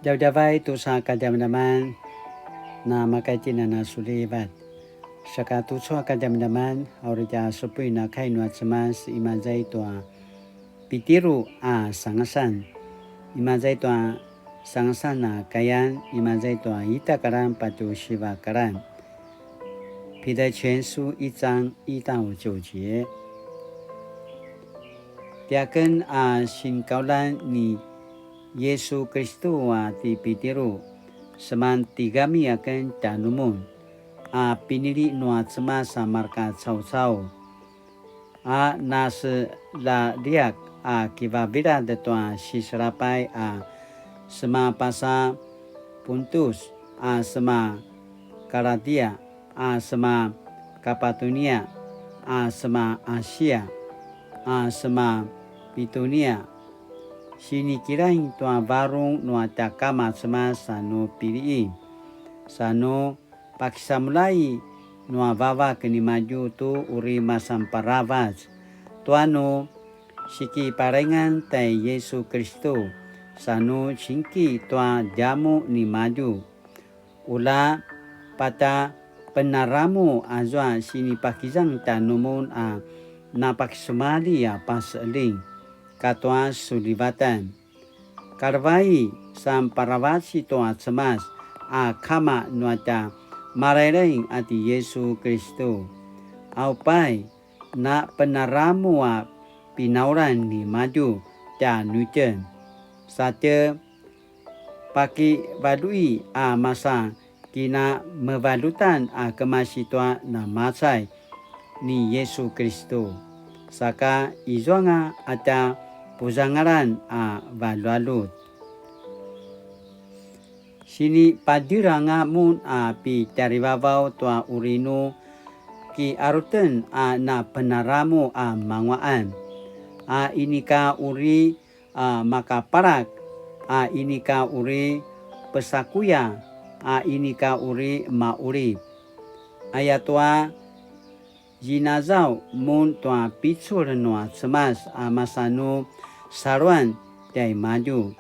Jauh-jauh tu sa kadam-daman na makaitin na sulibat. Saka tu sa kadam-daman aurja supui na kainwa cemas imazai tua pitiru sangasan. Imazai tua sangasan na kayan imazai tua ita karan patu shiva karan. 彼得前书1章1到9节。Tiakan singkaulan ni Yesus Kristus ti pitiru seman tigami akan tanumun pinili nuat sema samarka cau-cau nas la diak kivabira de tua sisrapai sema pasa puntus sema karatia sema Kapatunia sema Asia sema Bitunia sini kirain tua varung nuata kama sema sano pilih sano paksa mulai nua vawa kini maju tu uri masam paravas tuano siki parengan tai Yesus Kristus sano singki tua jamu ni maju ula pata penaramu azwa sini pakizang tanumun napaksumali pas eling katwa sulibatan karvai sam parawasi toa cemas kama nuata marereng ati Yesus Kristus aupai na penaramu pinauran ni maju dan nujen saja paki badui masa kina mevalutan kemasitwa na masai ni Yesus Kristus saka izwanga ata puzangaran valualut sini padiranga mun pi taribabau tua urinu ki aruten na penaramu mangwaan ini ka uri maka parak ini ka uri pesakuya ini ka uri mauri ayatwa jinazau mun tua picur noa cemas masanu saruan dai maju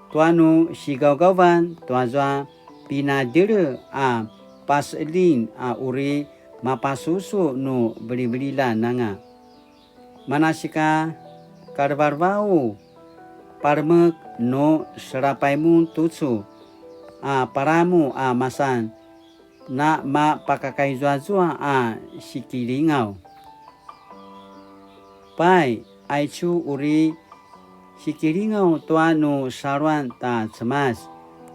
tuanu sigau-gauan tuazwa pinadere pas elin uri mapasusu nu beli-belila nanga manasika karbarbau parmek no serapaimun tutsu paramu masan na pakakai zua-zua sikilingau pai aichu uri sikilingau tuanu saruan ta cemas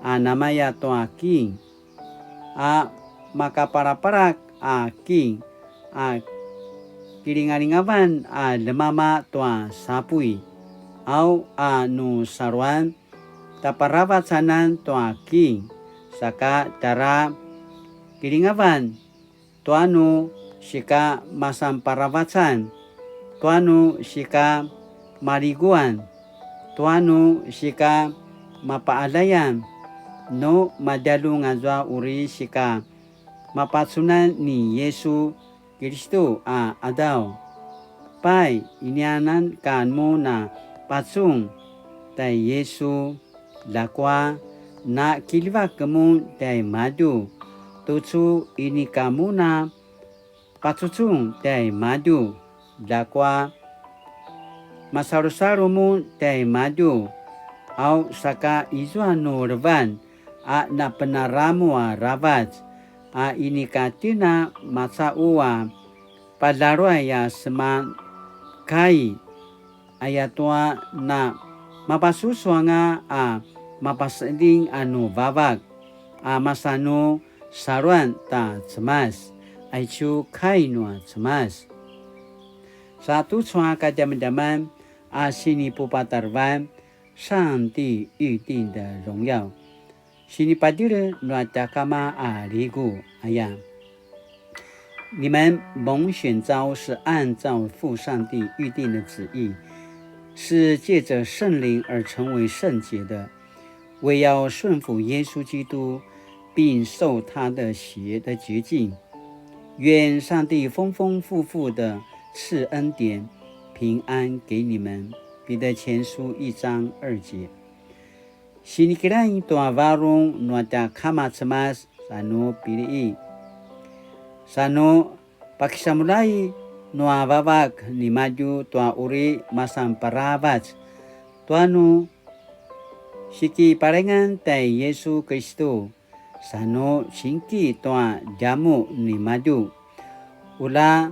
namaya tua king maka para-parak king kilingalingaban lemama tua sapui au nu saruan taparawat sanan tua king saka tara kilingaban tuanu sika masam parawatan tuanu sika mariguan tuanu sika mapaalayan no madalu ngazwa uri sika mapatsunan ni Yesus Kristus adau pai inianan kanmu na patsung tai Yesus lakwa na kilwa kemu tai madu tutu ini kamu na patutung tai madu lakwa masaru-sarumu tai madu au saka izwa no revan na penaramu rabat ini katina masa uwa padarwa ya seman kai ayatwa na mapasuswanga mapasending anu babak masano saruan ta cemas aichu kainua cemas satu cua kadam-daman sini pupatarban 上帝预定的荣耀。悉尼巴蒂的诺达卡玛里古你们蒙选召是按照父上帝预定的旨意，是借着圣灵而成为圣洁的，为要顺服耶稣基督，并受他的血的洁净。愿上帝丰丰富富的赐恩典、平安给你们。彼得前书1章2节。Sinikiran tua varung nuata kama cemas sanu pilih. Sanu pakisamulai nua vavak ni maju tua uri masam parabat. Tuanu siki parengan tai Yesus Kristus. Sanu singki tua jamu ni maju. Ula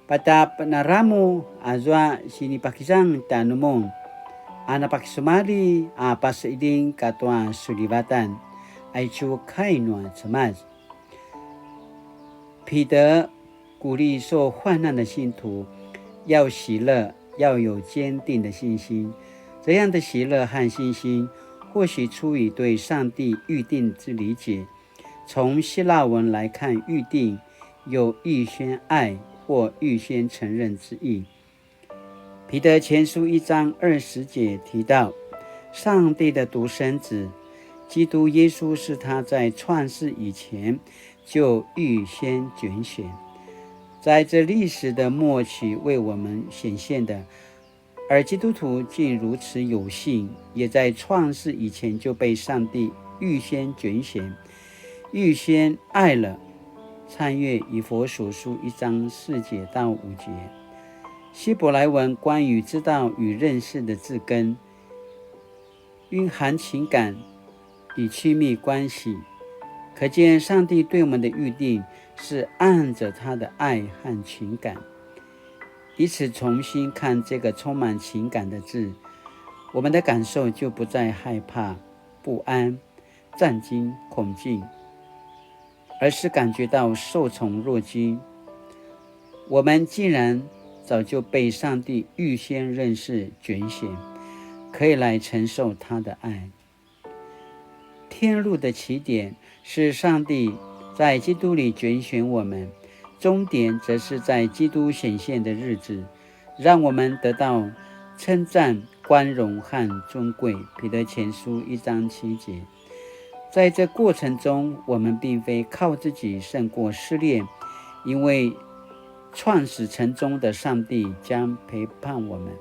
patap naramu azwa sini pakisang tanumong. Ana pakisumali pas iding katwa sulibatan ai chu kai nuan cemas。彼得鼓励受患难的信徒要喜乐，要有坚定的信心。这样的喜乐和信心，或许出于对上帝预定之理解。从希腊文来看，预定有预先爱或预先承认之意。彼得前书1章20节提到，上帝的独生子基督耶稣是他在创世以前就预先拣选，在这历史的末期为我们显现的。而基督徒竟如此有幸，也在创世以前就被上帝预先拣选，预先爱了。参阅以弗所书1章4节到5节。希伯来文关于知道与认识的字根，蕴含情感与亲密关系，可见上帝对我们的预定是按着他的爱和情感。以此重新看这个充满情感的字，我们的感受就不再害怕、不安、战惊、恐惧，而是感觉到受宠若惊。我们既然早就被上帝预先认识拣选，可以来承受他的爱。天路的起点是上帝在基督里拣选我们，终点则是在基督显现的日子，让我们得到称赞、光荣和尊贵。彼得前书1章7节。在这过程中，我们并非靠自己胜过试炼，因为创始成终的上帝将陪伴我们，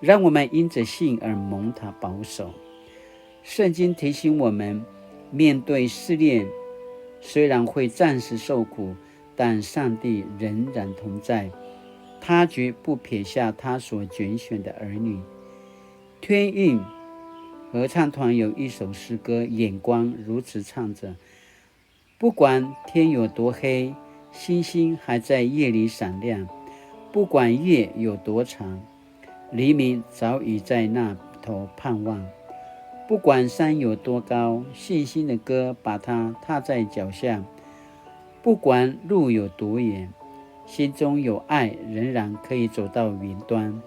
让我们因着信而蒙他保守。圣经提醒我们，面对试炼，虽然会暂时受苦，但上帝仍然同在，他绝不撇下他所拣选的儿女。天韵合唱团有一首诗歌《眼光》，如此唱着：不管天有多黑，星星还在夜里闪亮；不管夜有多长，黎明早已在那头盼望；不管山有多高，信心的歌把它踏在脚下；不管路有多远，心中有爱，仍然可以走到云端。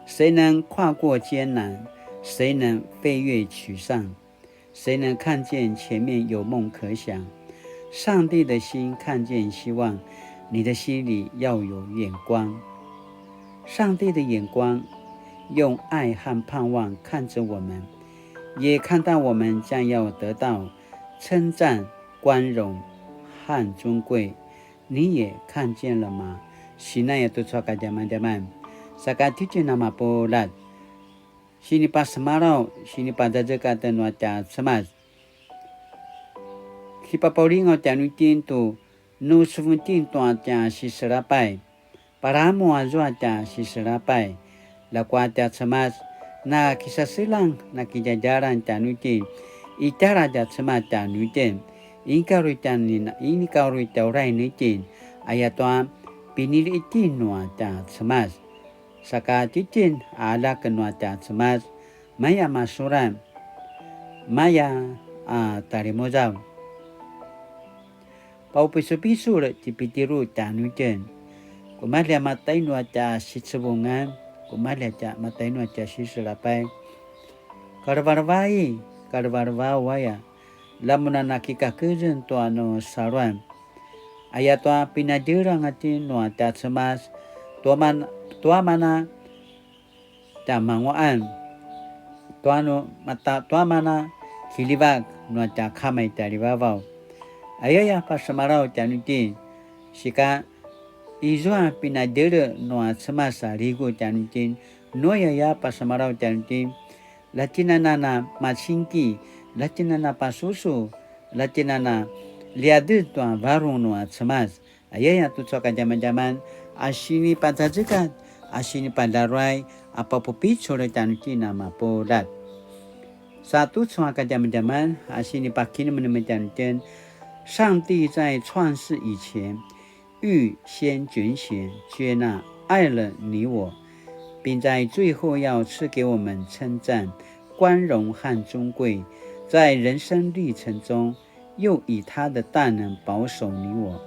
谁能跨过艰难？谁能飞越沮丧？谁能看见前面有梦可想？上帝的心看见希望，你的心里要有眼光。上帝的眼光用爱和盼望看着我们，也看到我们将要得到称赞、光荣和尊贵。你也看见了吗？Sina tu suaka jaman-jaman. Saka tiche nama polat. Sini pas semarau, sini pada dekatan waca semas. Si paporingo tianutin tu nu sufuntin tuaca si serapai. Paramu azuaca si serapai. La kuaca semas na kisah silang na kijajaran tianutin. Itara ja semas tianutin. Ini kau ruita urai nutin. Ayatwa pinili itin nuaca semas. Saka titin ala kenuaca semas. Maya masuran. Maya tarimozau. Pau pisu-pisu le tipitiru tanujen. Kumalia matai nuaca sitsebungan. Kumalia ca matai nuaca siselapai. Karvarvai, karvarvawaya. Lamunan nakika kejen tuano saruan. Ayatwa pinajurang atin nuaca semas. Tuamana tamangoan. Tuano mata tuamana kilibag nuaca kamay taribawau. Ayaya pasamarau tanutin. Sika izua pinajura nuaca semasa rigu tanutin. Noya ya pasamarau tanutin. latinana machinki latinana pasusu latinana liadu tua varunu atsemas ayaya tu soka zaman-zaman asini patajikat asini padarai apa popicho le tanutina mapolat satu soka zaman-zaman asini pakin menemetanten 上帝在创世以前预先拣选接纳爱了你我，并在最后要赐给我们称赞、光荣和尊贵，在人生历程中又以他的大能保守你我，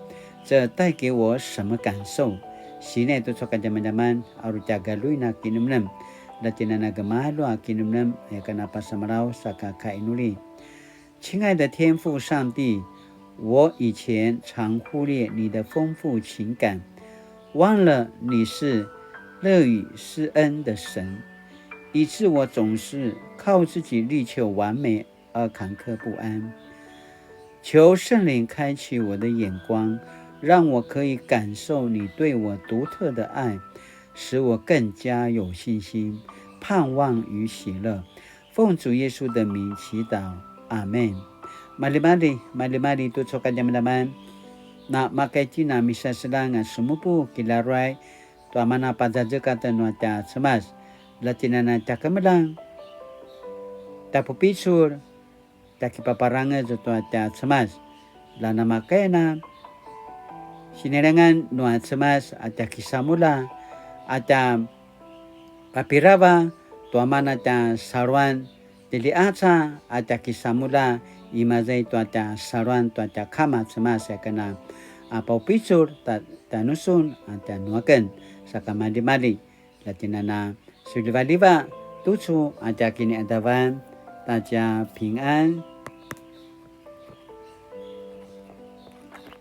这带给我什么感受？喜内都说zaman-zaman aru jaga luina kinumnem latinana gemalu kinumnem kenapa samarau saka kainuli， 亲爱的天父上帝。我以前常忽略你的丰富情感，忘了你是乐于施恩的神，以致我总是靠自己力求完美而坎坷不安。求圣灵开启我的眼光，让我可以感受你对我独特的爱，使我更加有信心、盼望与喜乐。奉主耶稣的名祈祷，阿们。Mali-mali tu soka zaman-zaman na makaici na misa selang sumupu kilarai tu amana pazaje kata nuata semas latinana cakamelang tapu pisur taki paparanga tuata semas lana makaina sinerangan nuat semas ata kisamula ata papirava tu amana ta sarwan tili aca ata kisamula imazai tuata saruan tuata kama semas kena apa pisur tanusun ata nuaken saka mali-mali latinana sulivaliva tucu ata kini adavan taja 平安